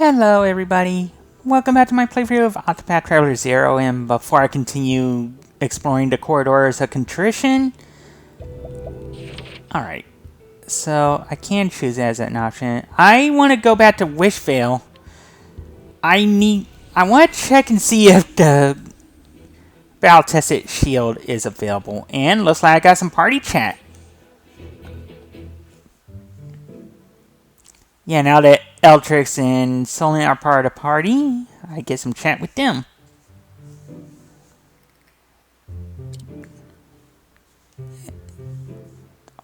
Hello everybody, welcome back to my playthrough of Octopath Traveler 0, and before I continue exploring the Corridors of Contrition... Alright, so I can choose as an option. I want to go back to Wishvale. I want to check and see if the battle-tested shield is available, and looks like I got some party chat. Yeah, now that Eltrix and Solent are part of the party, I get some chat with them.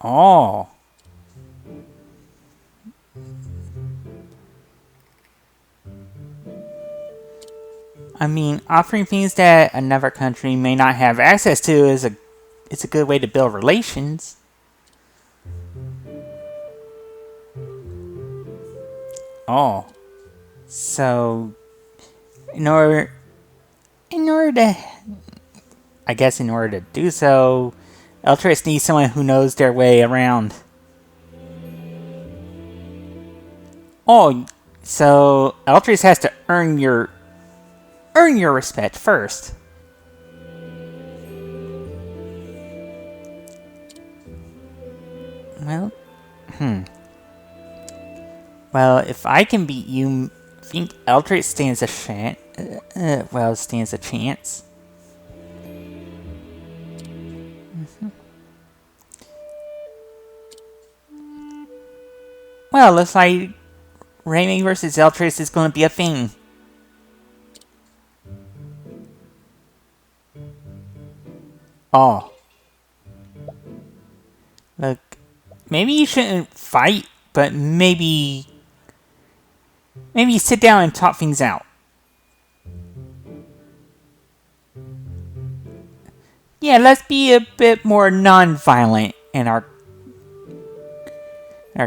Oh. I mean, offering things that another country may not have access to is a good way to build relations. Oh. So, in order to do so, Eltrix needs someone who knows their way around. Oh, so Eltrix has to earn your respect first. Well, Well, if I can beat you, I think Eltrix stands a chance. Stands a chance. Well, looks like Raymond versus Eltrix is going to be a thing. Oh. Look, maybe you shouldn't fight, but maybe sit down and talk things out. Yeah, let's be a bit more non-violent in our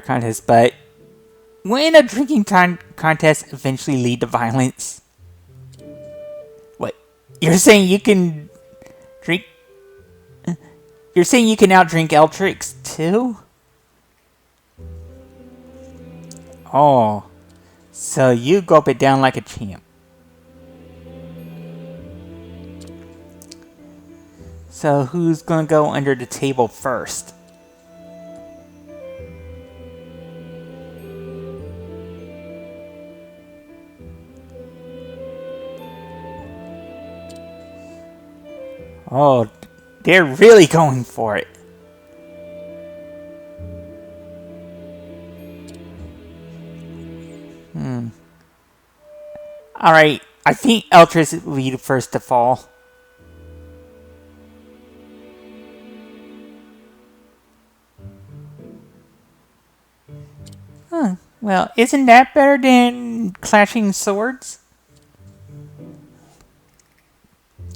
contest, but when a drinking contest eventually lead to violence? What? You're saying you can drink? You're saying you can outdrink Eltrix too? Oh, so you gulp it down like a champ. So who's gonna go under the table first? Oh, they're really going for it. Alright, I think Eltrix will be the first to fall. Huh. Well, isn't that better than clashing swords?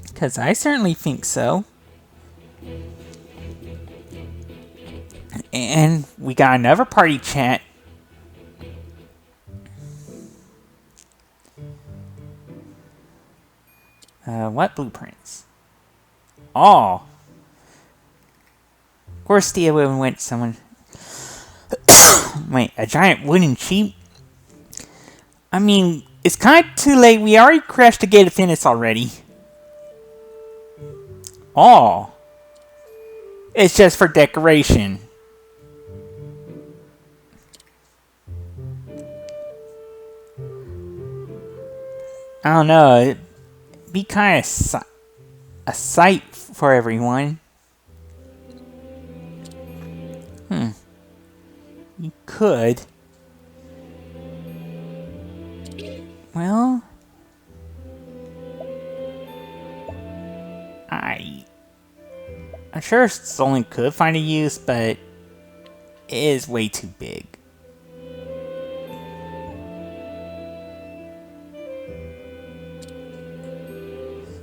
Because I certainly think so. And we got another party chat. What blueprints? Oh. Of course, Thea went someone. Wait, a giant wooden sheep? I mean, it's kind of too late. We already crashed the gate of fitness already. Oh. It's just for decoration. I don't know. It'd be kind of a sight for everyone. You could. Well, I'm sure Solent could find a use, but it is way too big.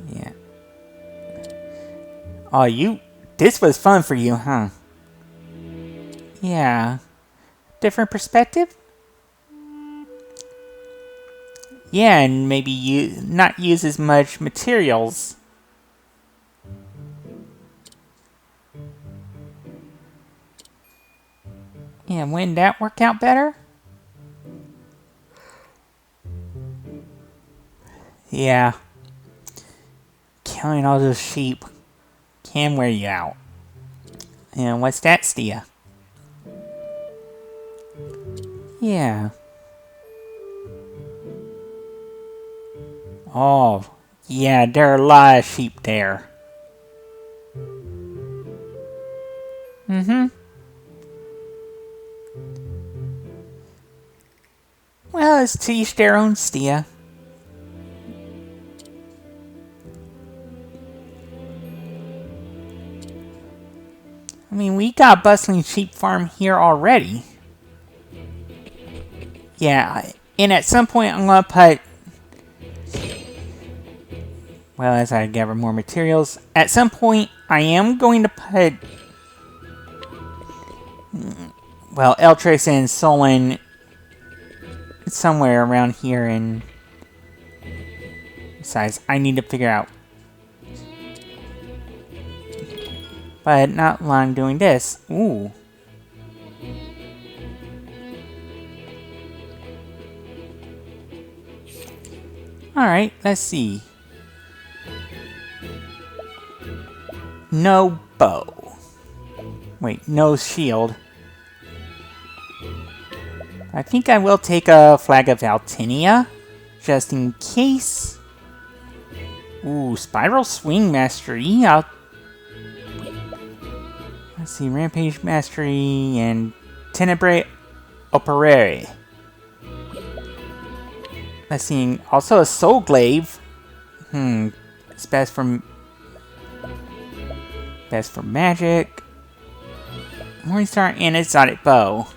Yeah. Oh, this was fun for you, huh? Yeah. Different perspective? Yeah, and maybe not use as much materials. Yeah, wouldn't that work out better? Yeah. Killing all those sheep can wear you out. And what's that, Stia? Yeah. Oh, yeah, there are a lot of sheep there. Mm-hmm. Well, it's to each their own, Stia. I mean, we got a bustling sheep farm here already. Yeah, and at some point I'm gonna put... Well, as I gather more materials, at some point I am going to put... Well, Eltrix and Solon somewhere around here, and... Besides, I need to figure out... But not long doing this. Ooh. Alright, let's see. No bow. Wait, no shield. I think I will take a flag of Altinia, just in case. Ooh, Spiral Swing Mastery. Let's see, Rampage Mastery and Tenebrae Operare. Let's see, also a Soul Glaive. It's best for magic. Morningstar and Exotic Bow.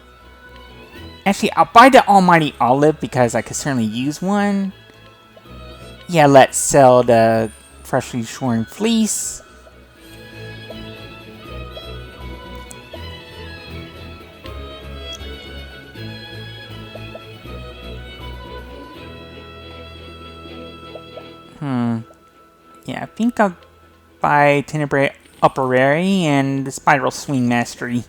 Actually, I'll buy the Almighty Olive because I could certainly use one. Yeah, let's sell the Freshly Shorn Fleece. Yeah, I think I'll buy Tenebrae Operare and the Spiral Swing Mastery.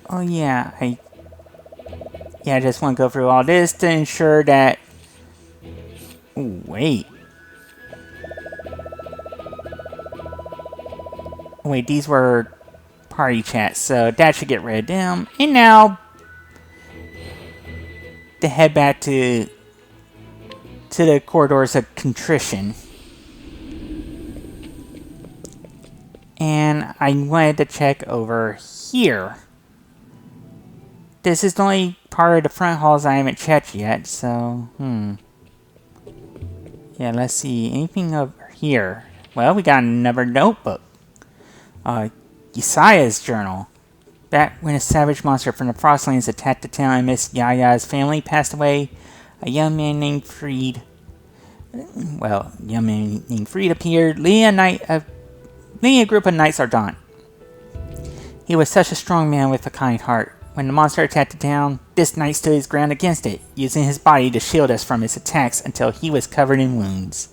Oh yeah, I just want to go through all this to ensure that... Ooh, wait. Wait, these were party chats, so that should get rid of them. And now... to head back to the Corridors of Contrition. And I wanted to check over here. This is the only part of the front halls I haven't checked yet, so, Yeah, let's see. Anything over here? Well, we got another notebook. Yesiah's journal. Back when a savage monster from the Frostlands attacked the town and Miss Yaya's family passed away, a young man named Freed appeared, leading a group of knights Ardent. He was such a strong man with a kind heart. When the monster attacked the town, this knight stood his ground against it, using his body to shield us from its attacks until he was covered in wounds.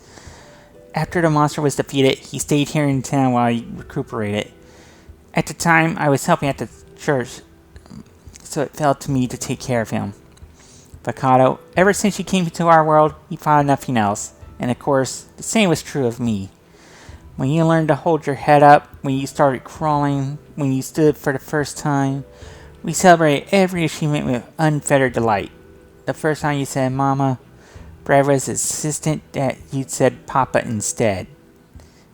After the monster was defeated, he stayed here in town while he recuperated. At the time, I was helping at the church, so it fell to me to take care of him. Vakado, ever since you came into our world, you thought of nothing else, and of course, the same was true of me. When you learned to hold your head up, when you started crawling, when you stood for the first time, we celebrated every achievement with unfettered delight. The first time you said Mama, Brad was insistent that you'd said Papa instead.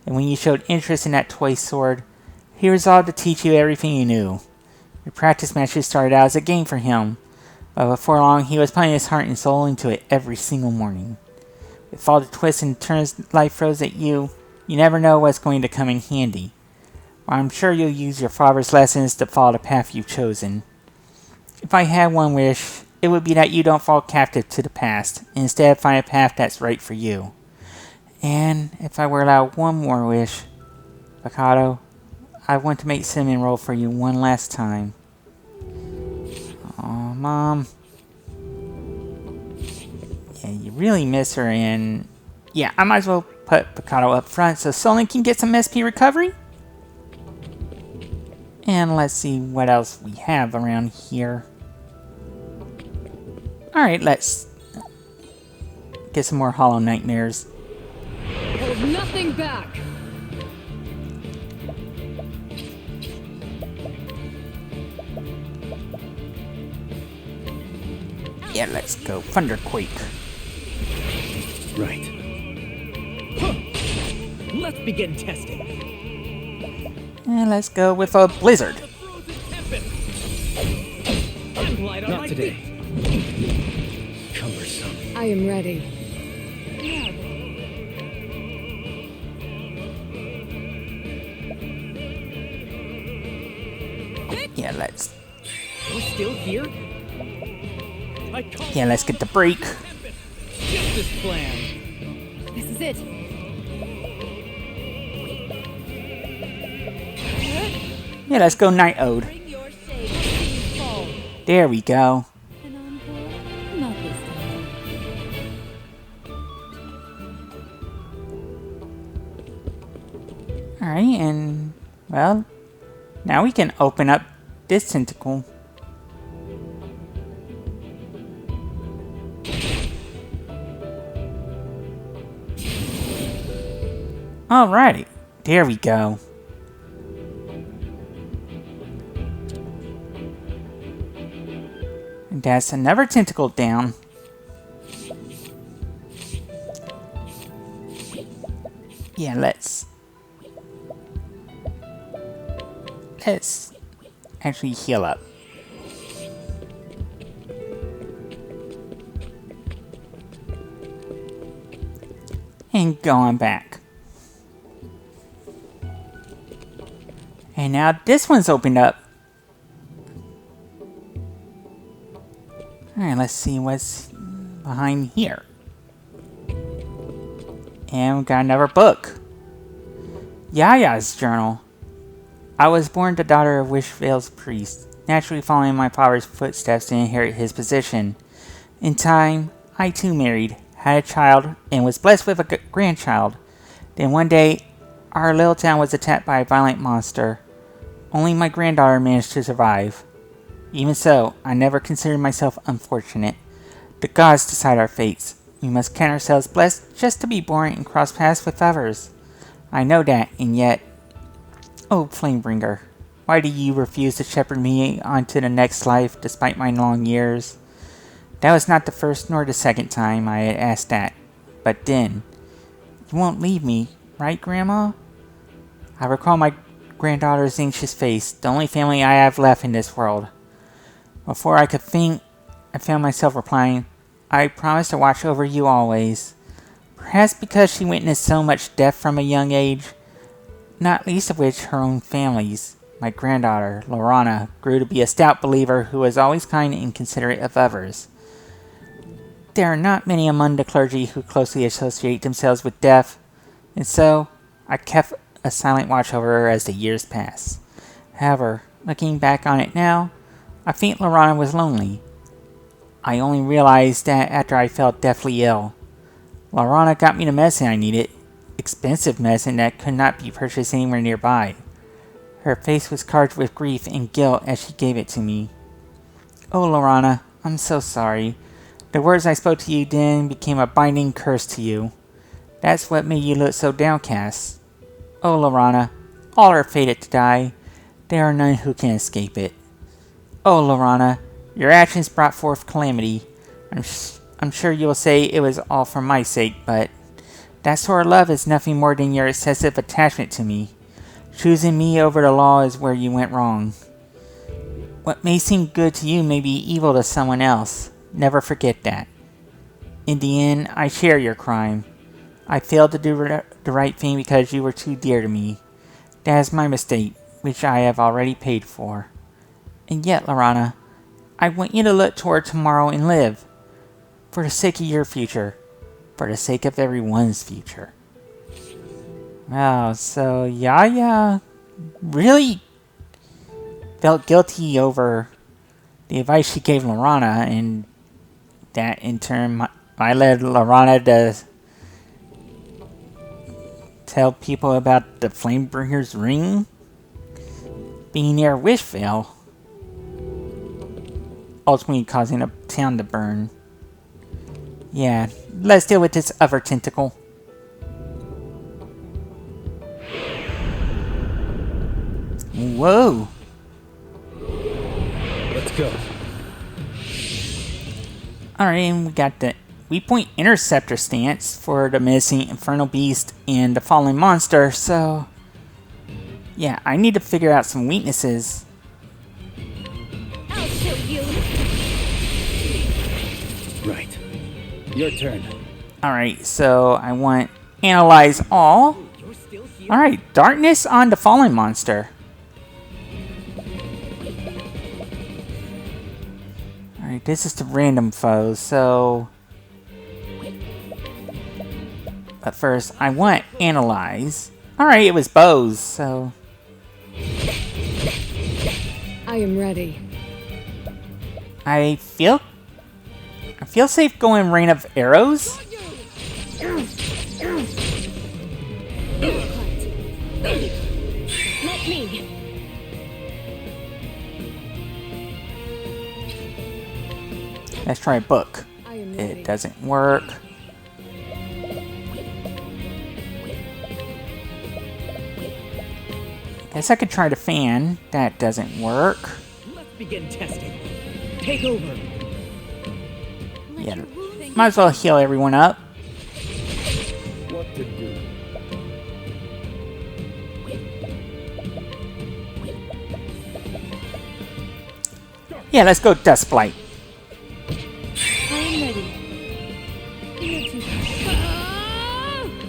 And when you showed interest in that toy sword, he resolved to teach you everything you knew. Your practice matches started out as a game for him, but before long he was putting his heart and soul into it every single morning. With all the twists and turns life throws at you, you never know what's going to come in handy. Well, I'm sure you'll use your father's lessons to follow the path you've chosen. If I had one wish, it would be that you don't fall captive to the past, and instead find a path that's right for you. And if I were allowed one more wish, Vakado, I want to make cinnamon roll for you one last time. Aw, Mom. Yeah, you really miss her, and... Yeah, I might as well put Vakado up front so Solon can get some SP recovery. And let's see what else we have around here. Alright, let's get some more Hollow Nightmares. Hold nothing back! Yeah, let's go. Thunderquake. Right. Huh. Let's begin testing. And let's go with a Blizzard. Not today. Cumbersome. I am ready. Yeah, let's... We're still here? Yeah, let's get the break. Justice plan. This is it. Yeah, let's go Night Ode. Bring your shade to fall. There we go. An encore? Not this time. Alright, and... well... now we can open up this tentacle. Alrighty, there we go. And that's another tentacle down. Yeah, let's actually heal up. And go on back. And now this one's opened up. Alright, let's see what's behind here. And we got another book. Yaya's journal. I was born the daughter of Wishvale's priest, naturally following my father's footsteps to inherit his position. In time, I too married, had a child, and was blessed with a grandchild. Then one day, our little town was attacked by a violent monster. Only my granddaughter managed to survive. Even so, I never considered myself unfortunate. The gods decide our fates. We must count ourselves blessed just to be born and cross paths with others. I know that, and yet... oh, Flamebringer, why do you refuse to shepherd me onto the next life despite my long years? That was not the first nor the second time I had asked that. But then, you won't leave me, right, Grandma? I recall my granddaughter's anxious face, the only family I have left in this world. Before I could think, I found myself replying, I promise to watch over you always. Perhaps because she witnessed so much death from a young age, not least of which her own family's. My granddaughter, Lorana, grew to be a stout believer who was always kind and considerate of others. There are not many among the clergy who closely associate themselves with death, and so I kept a silent watch over her as the years passed. However, looking back on it now, I think Lorana was lonely. I only realized that after I fell deathly ill. Lorana got me the medicine I needed, expensive medicine that could not be purchased anywhere nearby. Her face was carved with grief and guilt as she gave it to me. Oh, Lorana, I'm so sorry. The words I spoke to you then became a binding curse to you. That's what made you look so downcast. Oh, Lorana, all are fated to die. There are none who can escape it. Oh, Lorana, your actions brought forth calamity. I'm sure you'll say it was all for my sake, but that sort of love is nothing more than your excessive attachment to me. Choosing me over the law is where you went wrong. What may seem good to you may be evil to someone else. Never forget that. In the end, I share your crime. I failed to do the right thing because you were too dear to me. That is my mistake, which I have already paid for. And yet, Lorana, I want you to look toward tomorrow and live. For the sake of your future. For the sake of everyone's future. Wow, so Yaya really felt guilty over the advice she gave Lorana, and that in turn I led Lorana to tell people about the Flamebringer's ring. being near Wishvale, ultimately causing a town to burn. Yeah, let's deal with this other tentacle. Whoa! Let's go. Alright, and we got the weak point interceptor stance for the menacing infernal beast and the fallen monster, so yeah, I need to figure out some weaknesses. I'll show you. Right. Your turn. Alright, so I want analyze all. You're still here? Alright, darkness on the fallen monster. Alright, this is the random foes, so... But first, I want analyze. Alright, it was bows, so... I am ready. I feel safe going rain of arrows. Let me. Let's try a book. I am ready. It doesn't work. Guess I could try the fan. That doesn't work. Let's begin testing. Take over. Yeah, might as well heal everyone up. What to do? Yeah, let's go Dust Blight. I am ready. You're too fast.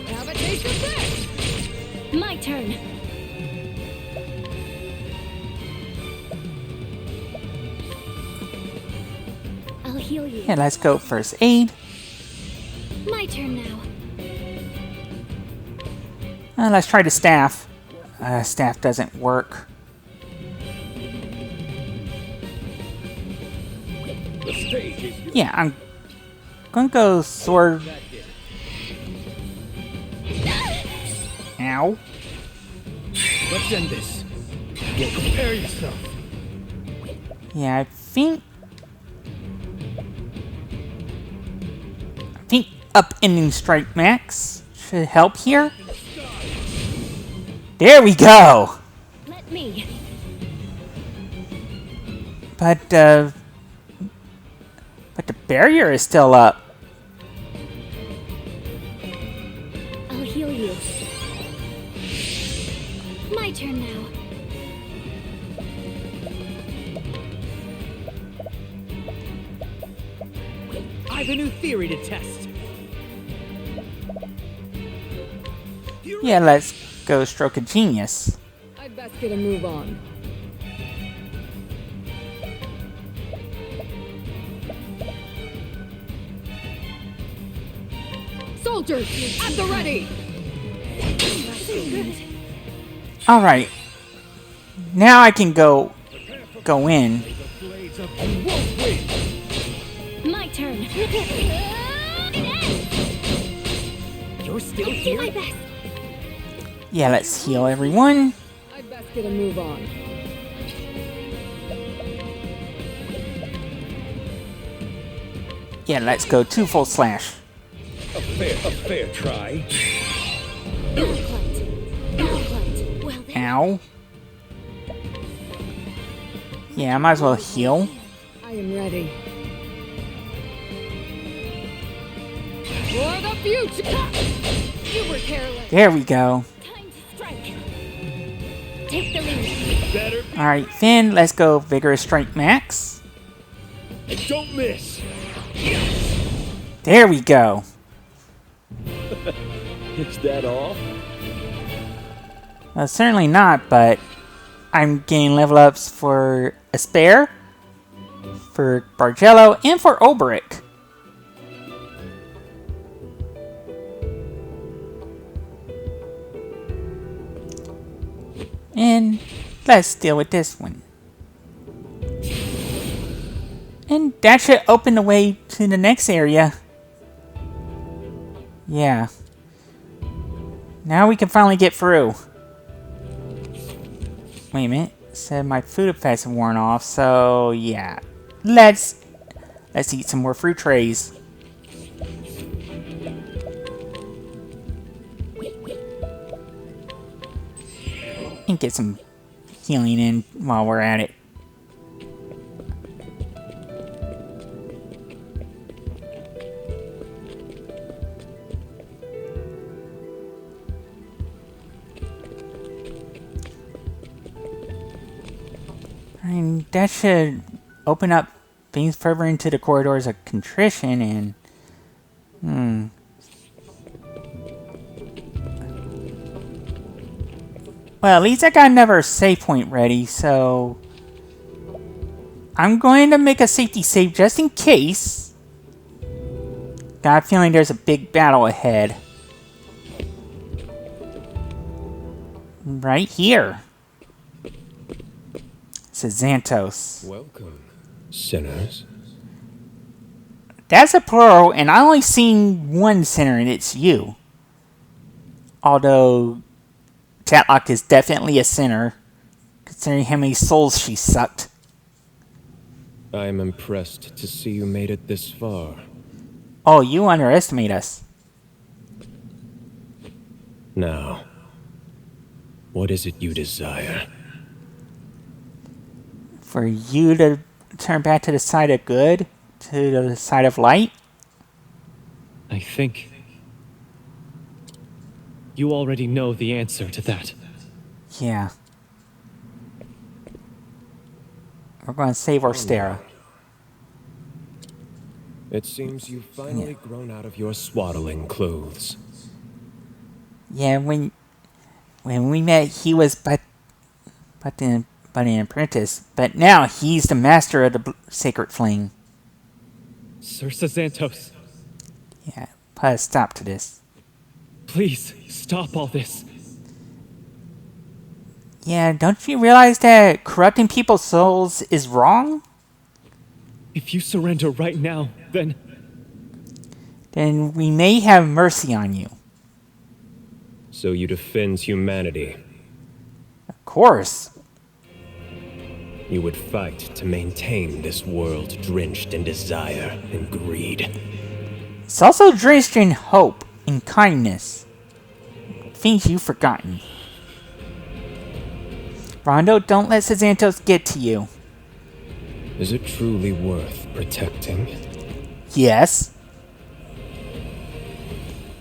Have a taste of this. My turn. I'll heal you. Yeah, let's go first aid. My turn now. Let's try the staff. Staff doesn't work. The stage is yours. Yeah, I'm gonna go sword. Ow. Let's end this. Get prepare yourself. Yeah, I think upending strike max should help here. There we go. Let me. But the barrier is still up. I'll heal you. My turn now. I have a new theory to test. Yeah, let's go stroke of genius. I'd best get a move on. Soldiers, at the ready! All right. Now I can go in. My turn. You're still Do here? my best. Yeah, let's heal everyone. I'd best get a move on. Yeah, let's go 2 full slash. A fair try. Not quite. Not quite. Well then. Ow. Yeah, I might as well heal. I am ready. For the future! You were careless. There we go. Time to strike. Take the lead. Better. Alright, Finn, let's go Vigorous Strike Max. Don't miss. There we go. Is that all? Well, certainly not, but I'm getting level ups for Asper, for Bargello, and for Oberic. And let's deal with this one. And that should open the way to the next area. Yeah. Now we can finally get through. Wait a minute. Said my food effects have worn off, so yeah. Let's eat some more fruit trays. And get some healing in while we're at it. And that should open up things further into the Corridors of Contrition and... Well, at least I got another save point ready, so... I'm going to make a safety save just in case. Got a feeling there's a big battle ahead. Right here. Sazantos. Welcome, sinners. That's a plural, and I only seen one sinner, and it's you. Although, Tatlock is definitely a sinner, considering how many souls she sucked. I am impressed to see you made it this far. Oh, you underestimate us. Now, what is it you desire? For you to turn back to the side of good? To the side of light? I think you already know the answer to that. Yeah. We're going to save Orstera. It seems you've finally grown out of your swaddling clothes. Yeah, when we met, he was but an apprentice. But now he's the master of the sacred flame. Sir Sazantos, Yeah, put a stop to this. please stop all this. Yeah, don't you realize that corrupting people's souls is wrong? If you surrender right now, then Then we may have mercy on you. So you defend humanity. Of course. You would fight to maintain this world drenched in desire and greed. It's also drenched in hope and kindness. Things you've forgotten. Rondo, don't let Sazantos get to you. Is it truly worth protecting? Yes.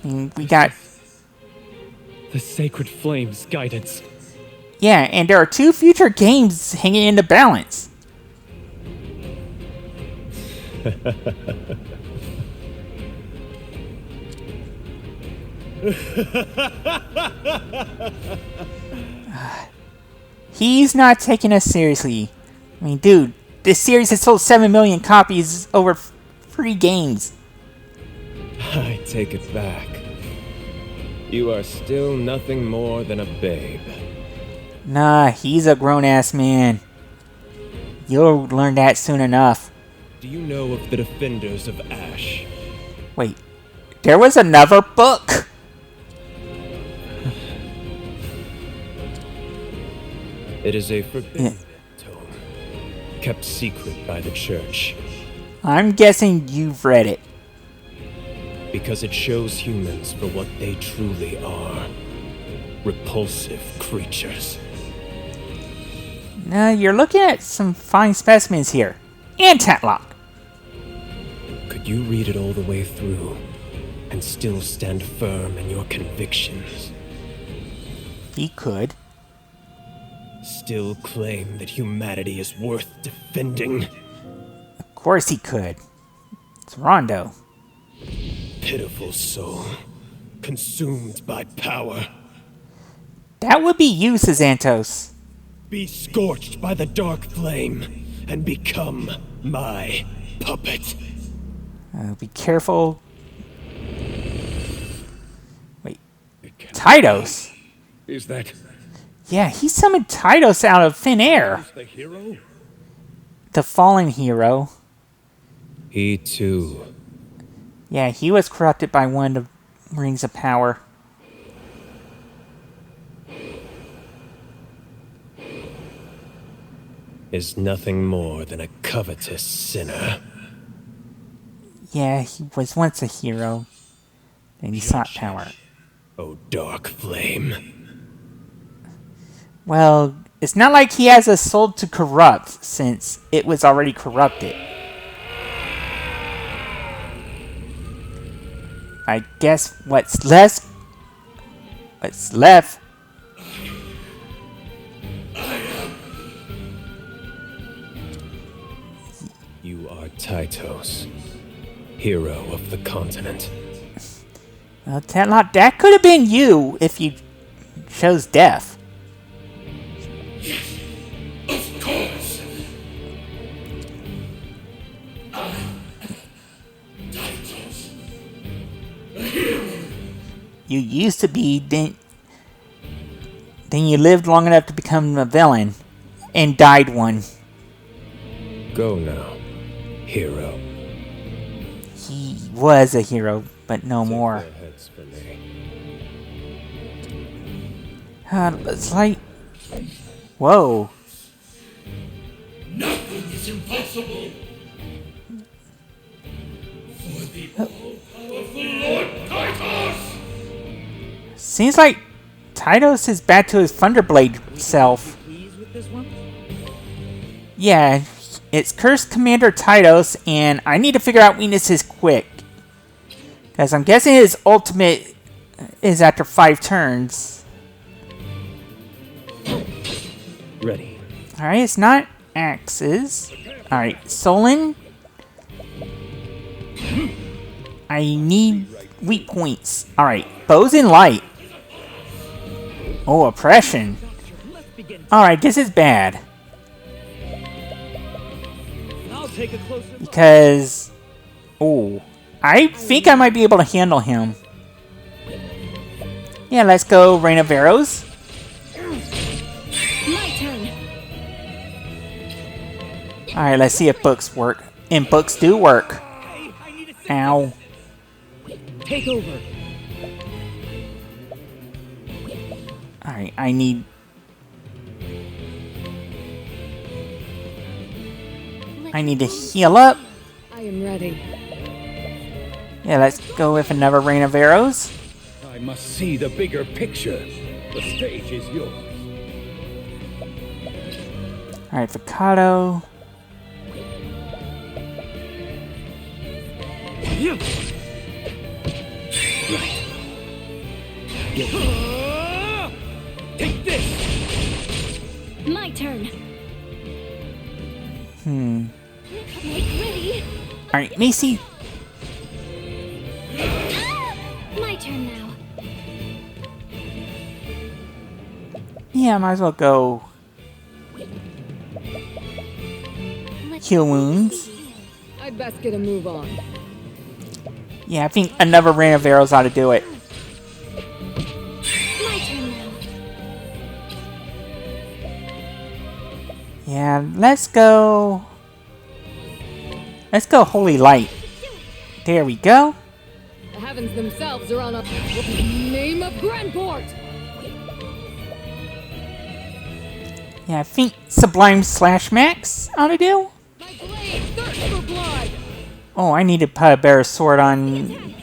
We got... the sacred flame's guidance. Yeah, and there are 2 future games hanging in the balance. He's not taking us seriously. I mean, dude, this series has sold 7 million copies over 3 games. I take it back. You are still nothing more than a babe. Nah, he's a grown-ass man. You'll learn that soon enough. Do you know of the Defenders of Ash? Wait, there was another book? It is a forbidden tome, kept secret by the church. I'm guessing you've read it. Because it shows humans for what they truly are. Repulsive creatures. Now, you're looking at some fine specimens here. And Tatlock. Could you read it all the way through and still stand firm in your convictions? He could. Still claim that humanity is worth defending? Of course he could. It's Rondo. Pitiful soul, consumed by power. That would be you, Sazantos. Be scorched by the dark flame and become my puppet. Be careful. Wait. Tydos? Is that Yeah, he summoned Tydos out of thin air. the hero? The fallen hero. He too. Yeah, he was corrupted by one of the Rings of Power. is nothing more than a covetous sinner. Yeah, he was once a hero. And he sought power. O dark flame. Well, it's not like he has a soul to corrupt, since it was already corrupted. I guess what's left... You are Titos, hero of the continent. Well, that could have been you if you chose death. Of course. Titus. A hero. You used to be, then you lived long enough to become a villain, and died one. Go now, hero. He was a hero, but no more. Take their heads for me. It's like... Whoa. Nothing is impossible. For the all-powerful Lord Titus. Seems like Titos is back to his Thunderblade self. Pleased with this one? Yeah, it's Cursed Commander Titos, and I need to figure out weaknesses quick. Because I'm guessing his ultimate is after 5 turns. Ready. Alright, it's not axes. Alright, Solon. I need weak points. Alright, bows and light. Oh, oppression. Alright, this is bad. I'll take a closer look. Because... Oh, I think I might be able to handle him. Yeah, let's go Rain of Arrows. My turn. Alright, let's see if books work. And books do work. Ow. Take over. Alright, I need... to heal up. I am ready. Yeah, let's go with another Rain of Arrows. I must see the bigger picture. The stage is yours. Alright, Vicado. Take this! My turn. Make ready. Alright, Macy. My turn now. Yeah, might as well go heal wounds. I'd best get a move on. Yeah, I think another Rain of Arrows ought to do it. My turn now. Yeah, let's go... Let's go Holy Light. There we go. The heavens themselves are on a name of Grandport. Yeah, I think Sublime Slash Max ought to do. My blade thirsts for blood. Oh, I need to put a better sword on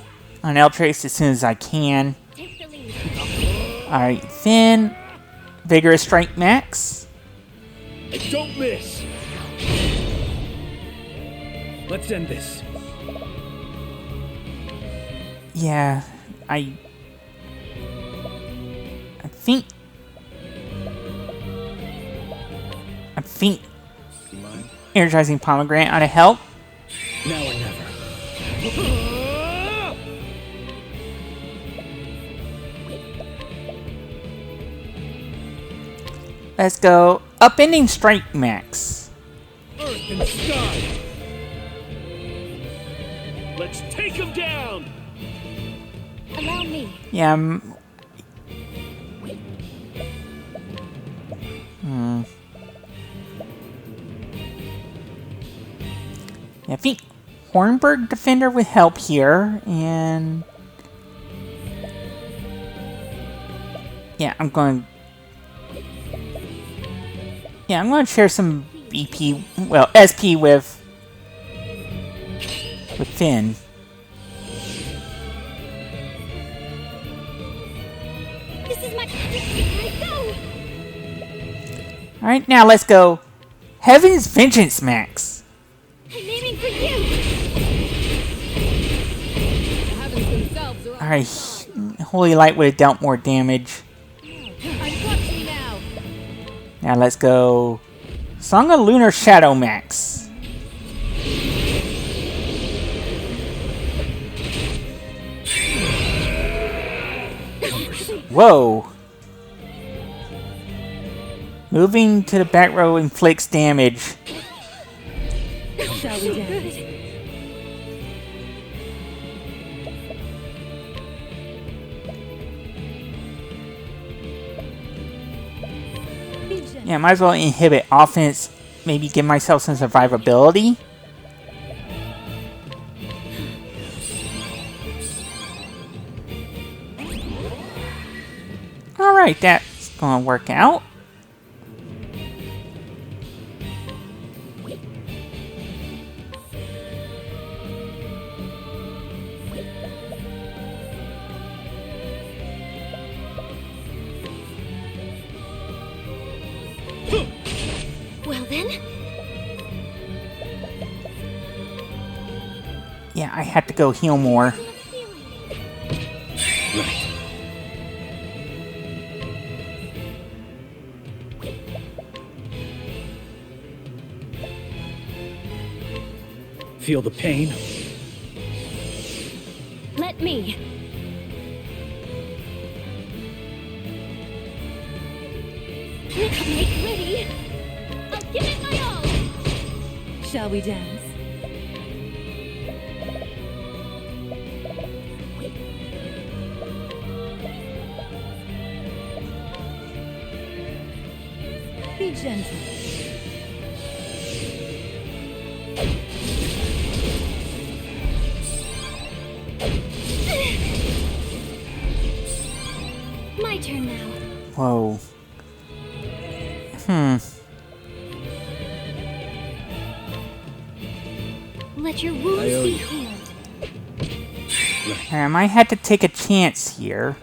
Eltrace as soon as I can. Take the lead. Alright, then Vigorous Strike Max. Don't miss! Let's end this. Yeah, I think Energizing Pomegranate ought to help. Now or never. Let's go Upending Strike Max. Earth and sky! Let's take him down! Allow me. Yeah, I think Hornburg Defender would help here, and... Yeah, I'm going to share some BP, well, SP with Finn. This is my... Here I go! Alright, now let's go. Heaven's Vengeance Max. I'm aiming for you! The heavens themselves are on Alright, Holy Light would have dealt more damage. I'm clutching now. Now let's go. Song of Lunar Shadow Max. Whoa. Moving to the back row inflicts damage. Shall we dance? Yeah, might as well inhibit offense. Maybe give myself some survivability. Alright, that's gonna work out. Well then, Yeah, I had to go heal more. Feel the pain? let me. Make ready. I'll give it my all. Shall we dance? Be gentle. My turn now. Whoa. Let your wounds owe be you. healed. I might have to take a chance here.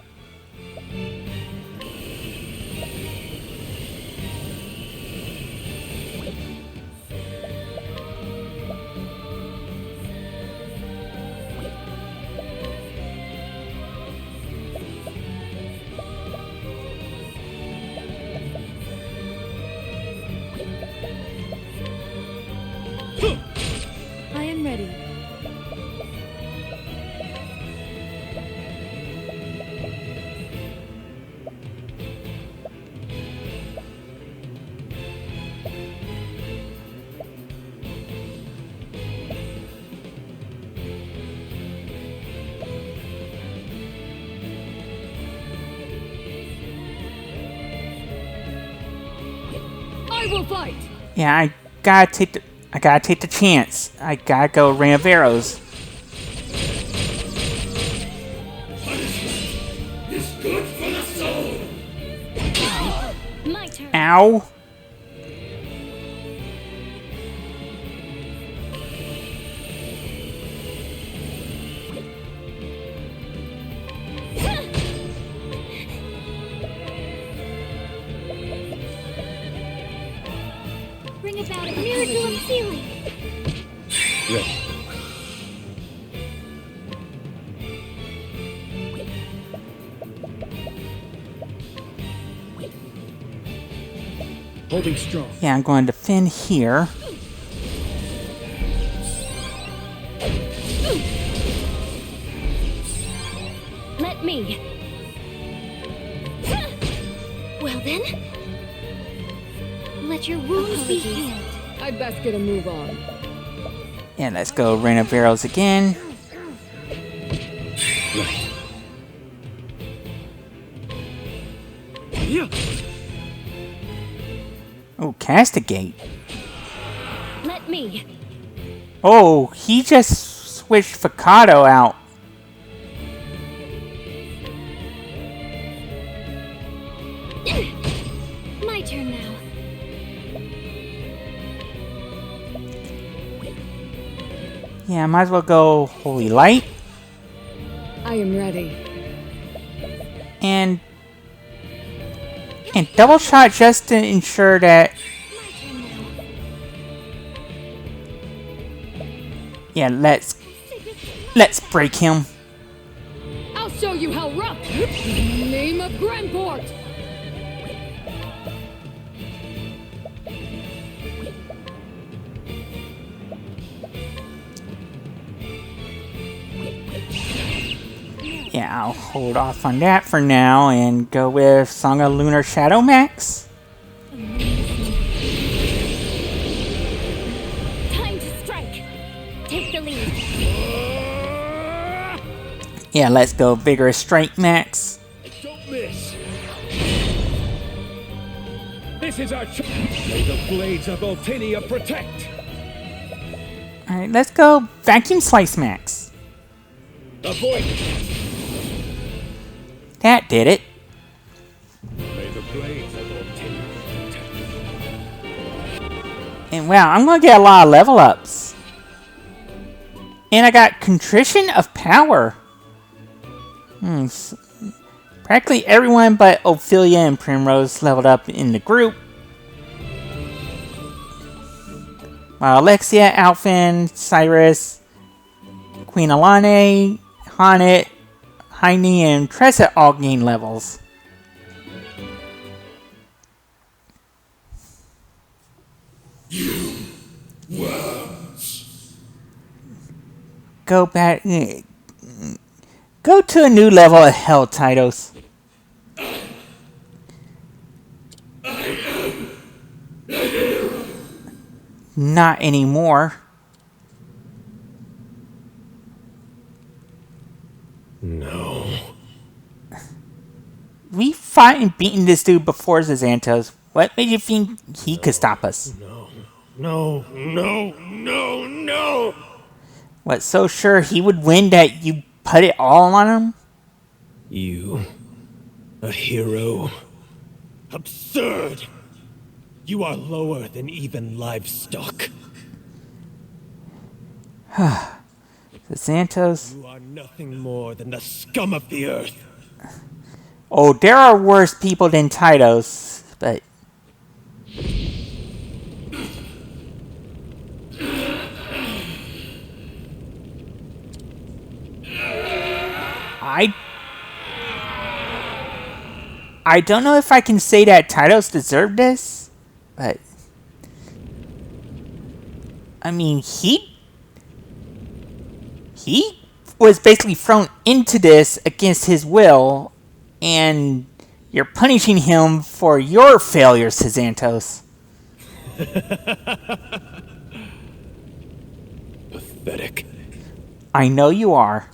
I am ready. I will fight! Yeah, I gotta take the chance. I gotta go Rain of Arrows. Punishment is good for the soul. My turn. Ow. Bring about a miracle of healing. Ready. Holding strong. Yeah, I'm going to defend here. Let me. Well then, let your wounds be healed. I'd best get a move on. Yeah, let's go Rain of Arrows again. Right. Yeah. Oh, Castigate. Let me. Oh, he just switched Ficado out. My turn now. Yeah, might as well go Holy Light. I am ready. And double shot just to ensure that. Yeah, let's break him. I'll show you how rough. Name of Grandport. Yeah, I'll hold off on that for now and go with Song of Lunar Shadow Max. Time to strike. Take the lead. Yeah, let's go Vigorous Strike Max. Don't miss. This is our chance. May the blades of Ultinia protect. Alright, let's go Vacuum Slice Max. Avoid it. That did it. May the blades of Ultinia protect. And wow, I'm gonna get a lot of level ups. And I got Contrition of Power. Practically everyone but Ophelia and Primrose leveled up in the group. While Alexia, Alphen, Cyrus, Queen Alane, Hanet, Heine, and Tressa all gain levels. Go back. Go to a new level of Hell, Tytos. Not anymore. No. We fought and beaten this dude before Sazantos. What made you think he could stop us? No. What, so sure he would win that you put it all on him? You. A hero. Absurd! You are lower than even livestock. Sazantos. You are nothing more than the scum of the earth. Oh, there are worse people than Tytos, but... I don't know if I can say that Tytos deserved this, but... I mean, he was basically thrown into this against his will, and you're punishing him for your failures, Sazantos. Pathetic. I know you are.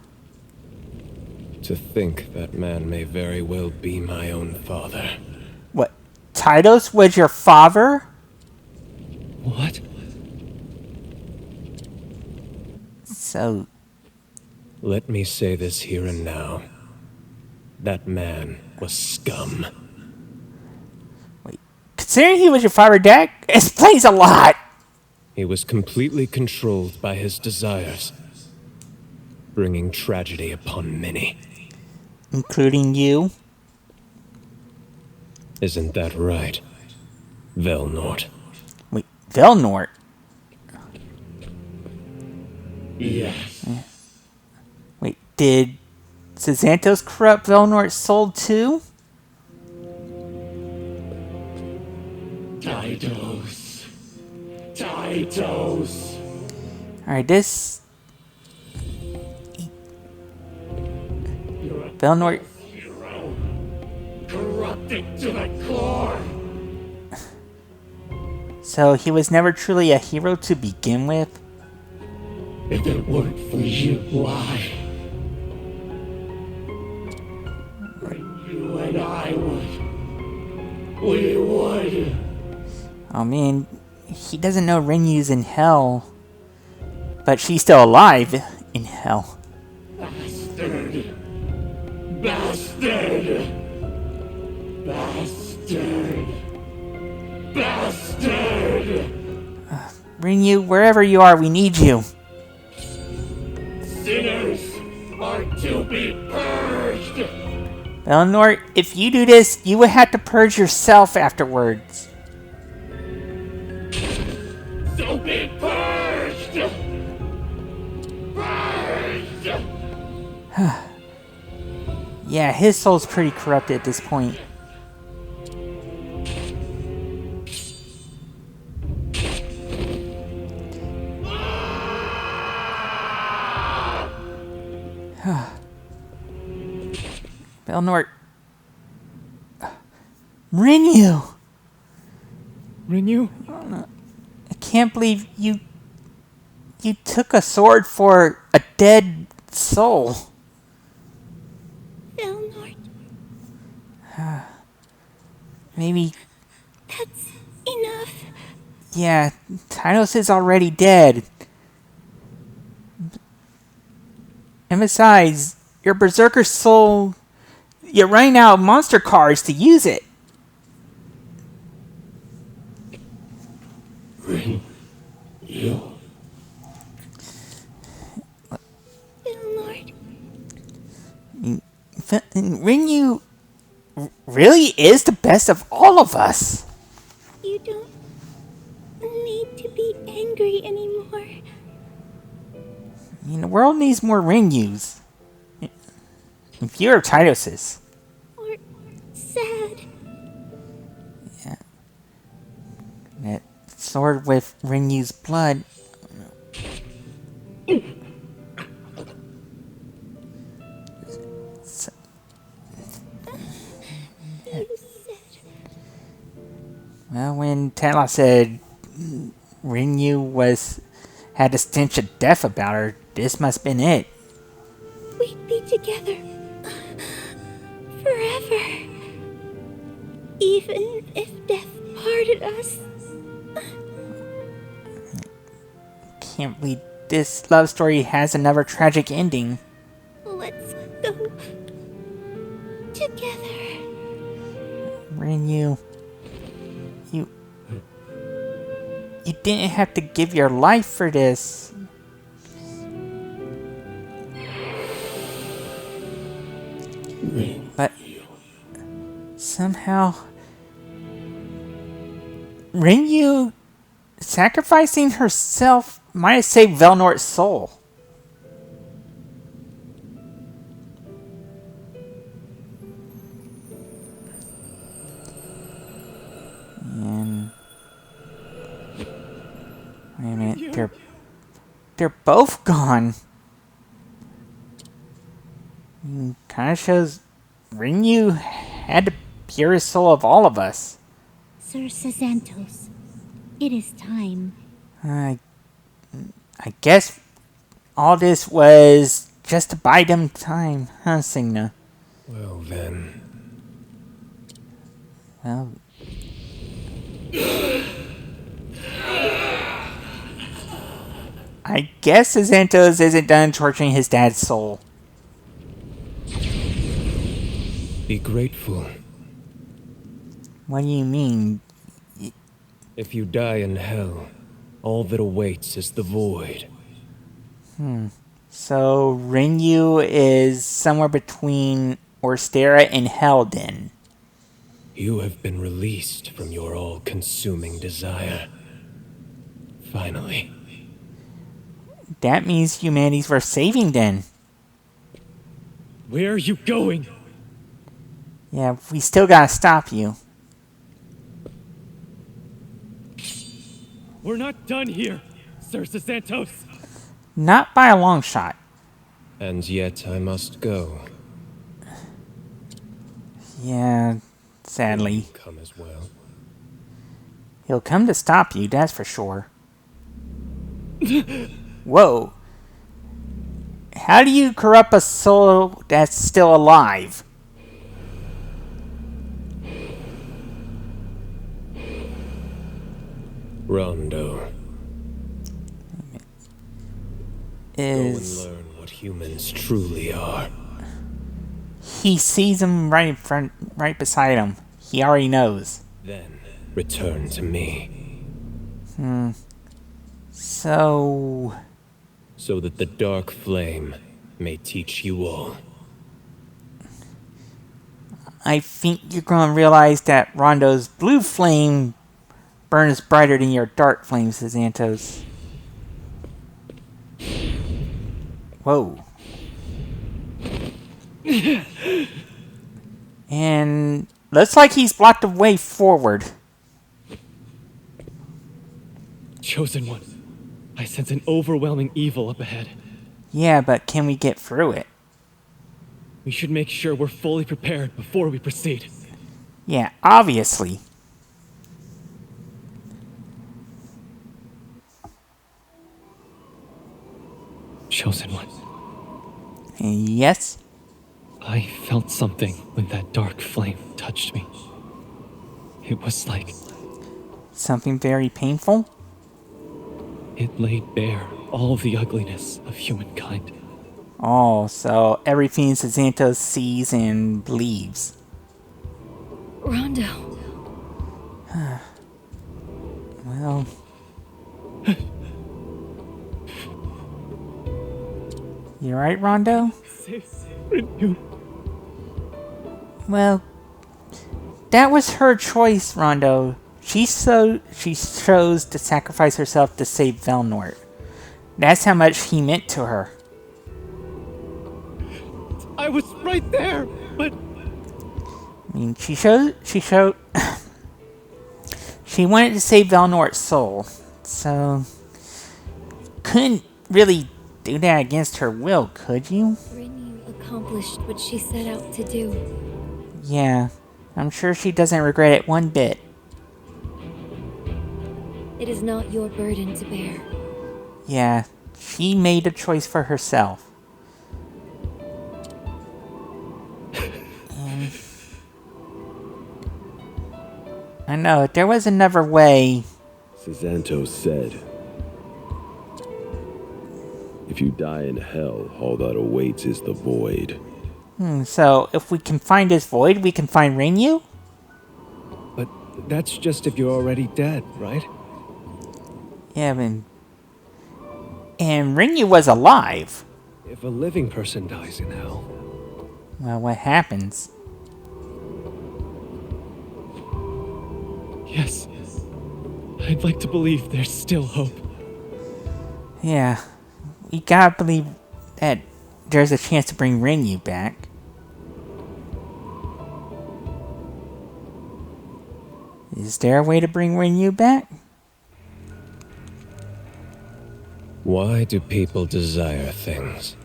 To think that man may very well be my own father. What? Tytos was your father? What? So... Let me say this here and now. That man was scum. Wait. Considering he was your father, that explains a lot! He was completely controlled by his desires, bringing tragedy upon many. Including you? Isn't that right, Velnort? Wait, Velnort? Yes. Wait, did Sazantos corrupt Velnort's soul too? Tytos. Tytos. Alright, this... You're a Velnort... hero. Corrupted to the core. So he was never truly a hero to begin with? If it weren't for you, why? You and I would. We would. Oh man, he doesn't know Renyu's in hell. But she's still alive in hell. Bastard. Bastard. Bastard. Bastard. Renyu, wherever you are, we need you. sinners are to be purged. Eleanor, if you do this, you would have to purge yourself afterwards. So be purged. Purged. Yeah, his soul's pretty corrupted at this point. Belnort. Rinyu! Rinyu? I can't believe you took a sword for a dead soul. Velnort, Maybe, that's enough. yeah, Tynos is already dead. And besides, your Berserker soul, you're running out of monster cards to use it. You. Velnort, Rinyu really is the best of all of us. you don't need to be angry anymore. I mean, the world needs more Rinyus. And fewer Tidoses. Or sad. That sword with Rinyu's blood. You said Well, when Tala said Rinyu had a stench of death about her, this must have been it. we'd be together forever. Even if death parted us. Can't believe this love story has another tragic ending. Let's go together. Rinyu, you didn't have to give your life for this. But somehow Rinyu sacrificing herself might have saved Velnort's soul. And wait a minute, they're both gone. Kind of shows Rinyu had the purest soul of all of us. Sir Sazantos, it is time. I guess all this was just to buy them time, huh, Signa? Well then. Well, I guess Sazantos isn't done torturing his dad's soul. Be grateful. What do you mean? If you die in hell, all that awaits is the void. So Rinyu is somewhere between Orstera and hell then. You have been released from your all-consuming desire. Finally. That means humanity's worth saving then. Where are you going? Yeah, we still gotta stop you. We're not done here, Sir Sazantos. Not by a long shot. And yet I must go. Yeah, sadly. Come as well. He'll come to stop you, that's for sure. Whoa. How do you corrupt a soul that's still alive? Rondo. Go and learn what humans truly are. He sees him right in front, right beside him. He already knows. Then return to me. So so that the dark flame may teach you all. I think you're going to realize that Rondo's blue flame burns brighter than your dark flame, Sazantos. Whoa. And looks like he's blocked the way forward. Chosen One, I sense an overwhelming evil up ahead. Yeah, but can we get through it? We should make sure we're fully prepared before we proceed. Yeah, obviously. Chosen One, Yes? I felt something when that dark flame touched me. It was like Something very painful? it laid bare all the ugliness of humankind. Oh, so everything Sazantos sees and believes. Rondo. Well... You alright, Rondo? Renew. Well, that was her choice, Rondo. She chose to sacrifice herself to save Velnort. That's how much he meant to her. I was right there, but I mean, she wanted to save Velnort's soul, so couldn't really do that against her will, could you? Renew accomplished what she set out to do. Yeah, I'm sure she doesn't regret it one bit. It is not your burden to bear. Yeah, she made a choice for herself. I know, if there was another way. Sazantos said, if you die in hell, all that awaits is the void. So, if we can find this void, we can find Renew? But that's just if you're already dead, right? Yeah, but... And Renew was alive. If a living person dies in hell, Well, what happens? yes, I'd like to believe there's still hope. Yeah, we gotta believe that there's a chance to bring Renew back. Is there a way to bring Renew back? why do people desire things?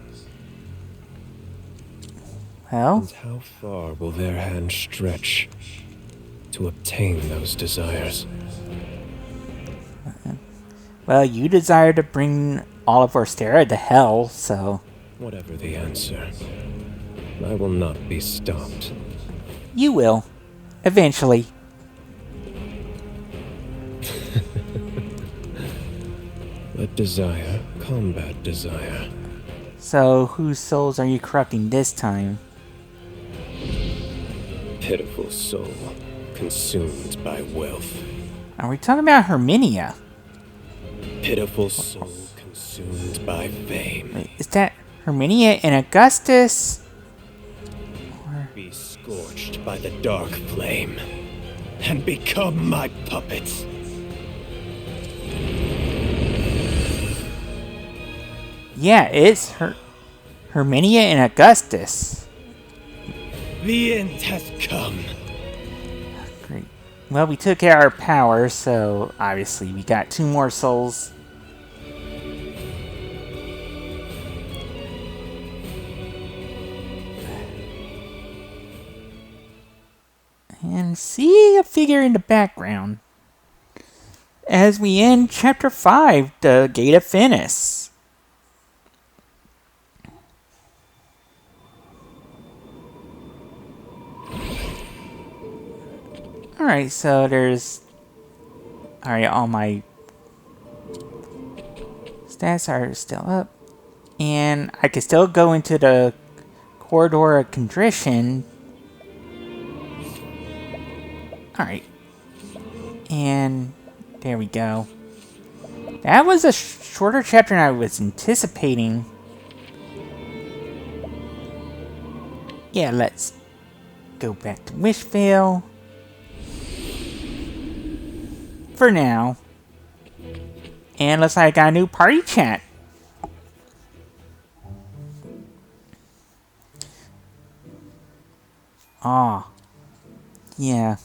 Well, And how far will their hand stretch to obtain those desires? you desire to bring all of Orstera to hell, so... Whatever the answer, I will not be stopped. You will. Eventually. Let desire combat desire. So, whose souls are you corrupting this time? Pitiful soul, consumed by wealth. Are we talking about Herminia? Pitiful soul, consumed by fame. Wait, is that Herminia and Augustus? Be scorched by the dark flame, and become my puppets. Yeah, it's Herminia and Augustus. The end has come. Great. Well, we took out our power, so obviously we got 2 more souls. And see a figure in the background. As we end Chapter 5, the Gate of Finis. Alright, so there's... Alright, all my stats are still up. And I can still go into the Corridor of Contrition. Alright. And there we go. That was a shorter chapter than I was anticipating. Yeah, let's go back to Wishvale. For now. And looks like I got a new party chat. Oh. Yeah.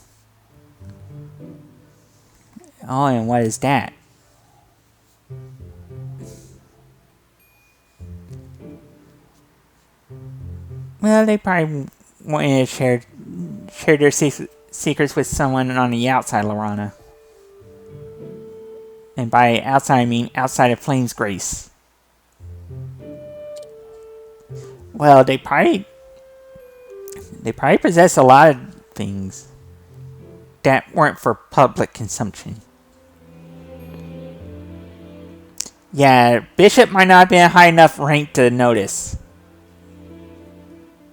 Oh, and what is that? Well, they probably wanted to share their secrets with someone on the outside of Lorana. And by outside, I mean outside of Flame's Grace. Well, they probably possess a lot of things that weren't for public consumption. Yeah, Bishop might not have been a high enough rank to notice.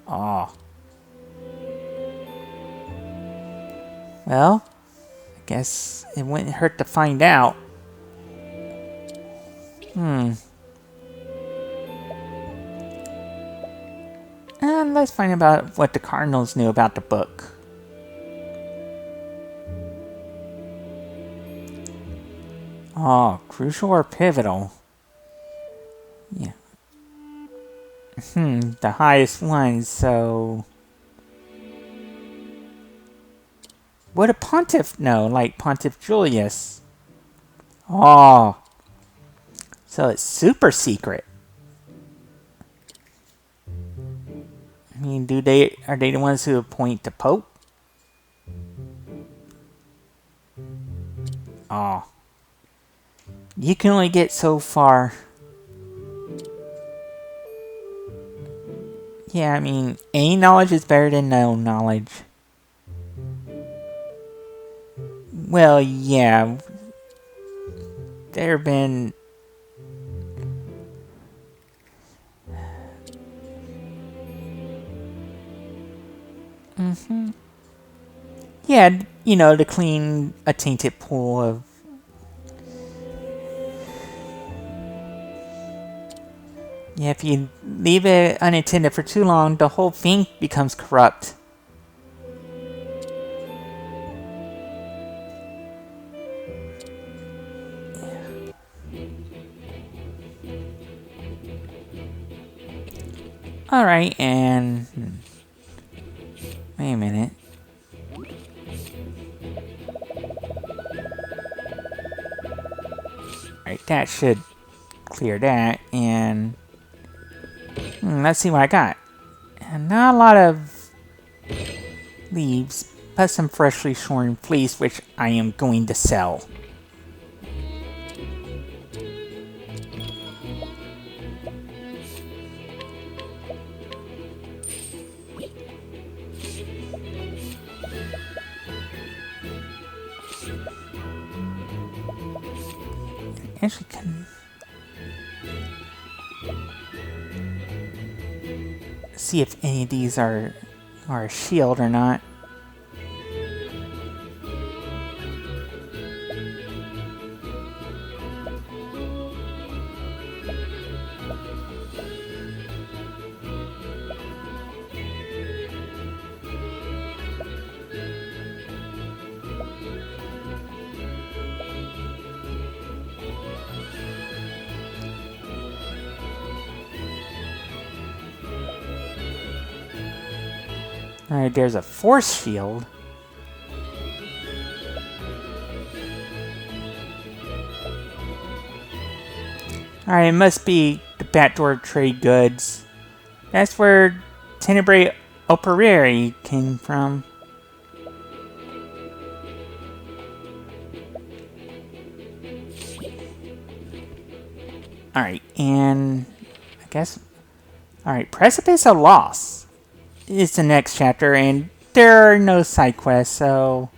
Oh. Well, I guess it wouldn't hurt to find out. And let's find out what the Cardinals knew about the book. Oh, crucial or pivotal? Yeah. The highest one, so... Would a pontiff know, like Pontiff Julius? Oh. So it's super secret. I mean, are they the ones who appoint the Pope? Oh. You can only get so far. Yeah, I mean, any knowledge is better than no knowledge. Well, yeah. There have been... Yeah, you know, to clean a tainted pool of... Yeah, if you leave it unattended for too long, the whole thing becomes corrupt. Alright, and... Wait a minute. Alright, that should clear that, and... let's see what I got. And not a lot of leaves, but some freshly shorn fleece, which I am going to sell. Actually, can see if any of these are a shield or not. Alright, there's a force shield. Alright, it must be the backdoor trade goods. That's where Tenebrae Operari came from. Alright, and I guess... Alright, Precipice of Loss is the next chapter, and there are no side quests, so...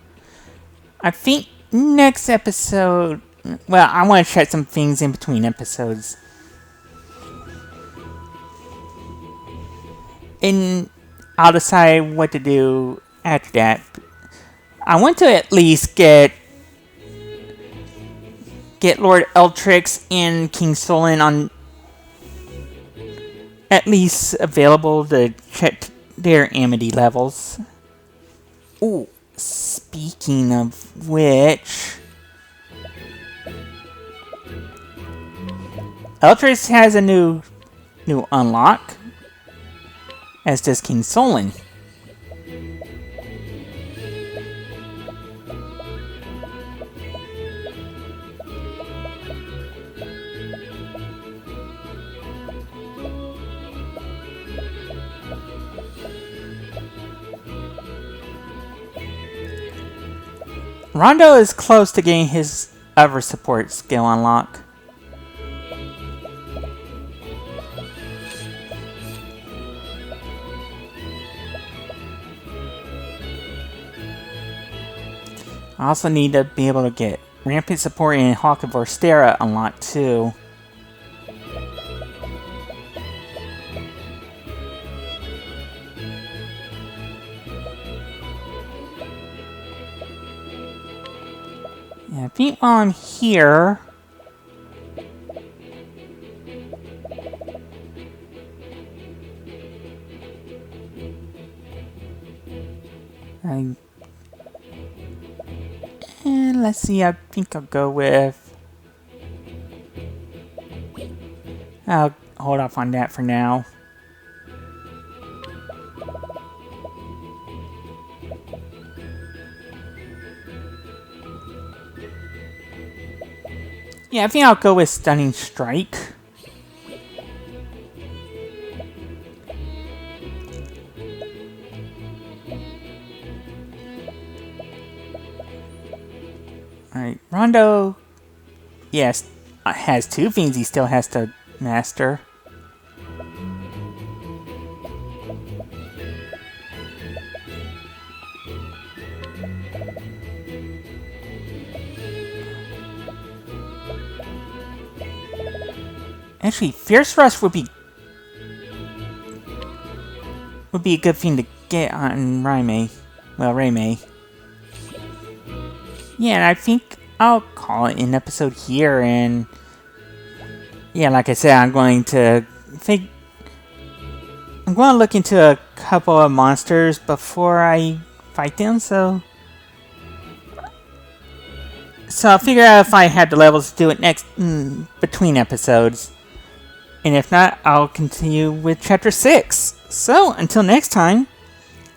I think next episode... Well, I want to check some things in between episodes. And I'll decide what to do after that. I want to at least get get Lord Eltrix and King Solon on at least available to check their amity levels. Ooh, speaking of which, Eltrix has a new unlock, as does King Solon. Rondo is close to getting his other support skill unlock. I also need to be able to get Rampant Support and Hawk of Orstera unlocked too. Yeah, I think while I'm here, and let's see, I think I'll go with... I'll hold off on that for now. Yeah, I think I'll go with Stunning Strike. Alright, Rondo, yes, has 2 things he still has to master. Actually, Fierce Rush would be a good thing to get on Raimei. Well, Raimei. Yeah, and I think I'll call it an episode here, and yeah, like I said, I'm going to look into a couple of monsters before I fight them, so I'll figure out if I have the levels to do it next between episodes. And if not, I'll continue with Chapter 6. So, until next time,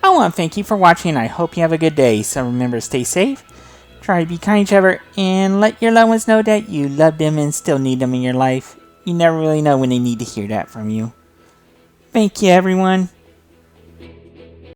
I want to thank you for watching, and I hope you have a good day. So remember to stay safe, try to be kind to each other, and let your loved ones know that you love them and still need them in your life. You never really know when they need to hear that from you. Thank you, everyone.